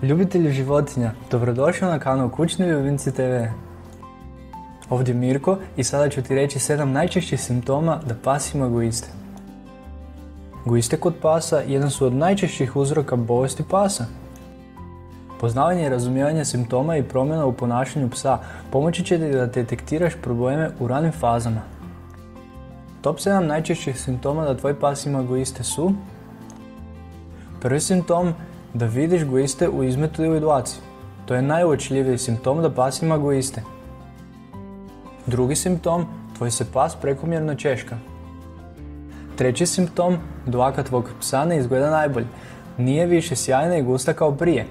Ljubitelji životinja, dobrodošli na kanal Kućni ljubimci TV. Ovdje je Mirko i sada ću ti reći 7 najčešćih simptoma da pas ima guiste. Guiste kod pasa jedan su od najčešćih uzroka bolesti pasa. Poznavanje i razumijevanje simptoma i promjena u ponašanju psa pomoći će ti da detektiraš probleme u ranim fazama. Top 7 najčešćih simptoma da tvoj pas ima guiste su: prvi simptom, da vidiš guiste u izmetu ili dlaci. To je najuočljiviji simptom da pas ima guiste. Drugi simptom, tvoj se pas prekomjerno češka. Treći simptom, dlaka tvog psa ne izgleda najbolje. Nije više sjajna i gusta kao prije.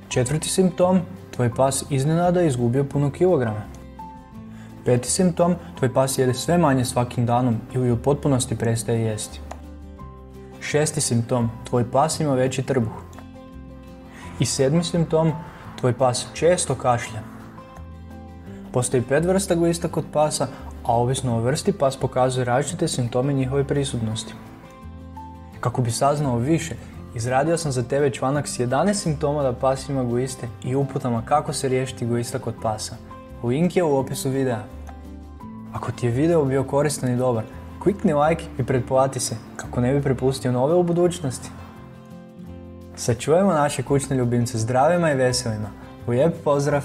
Četvrti simptom, tvoj pas iznenada izgubio puno kilograma. Peti simptom, tvoj pas jede sve manje svakim danom ili u potpunosti prestaje jesti. Šesti simptom, tvoj pas ima veći trbuh. I sedmi simptom, tvoj pas često kašlja. Postoji 5 vrsta guista kod pasa, a ovisno o vrsti pas pokazuje različite simptome njihove prisutnosti. Kako bi saznao više, izradio sam za tebe članak s 11 simptoma da pas ima guiste i uputama kako se riješiti guista kod pasa. Link je u opisu videa. Ako ti je video bio koristan i dobar, klikni like i pretplati se kako ne bi propustio nove u budućnosti. Sačuvajmo naše kućne ljubimce zdravima i veselima. Lijep pozdrav!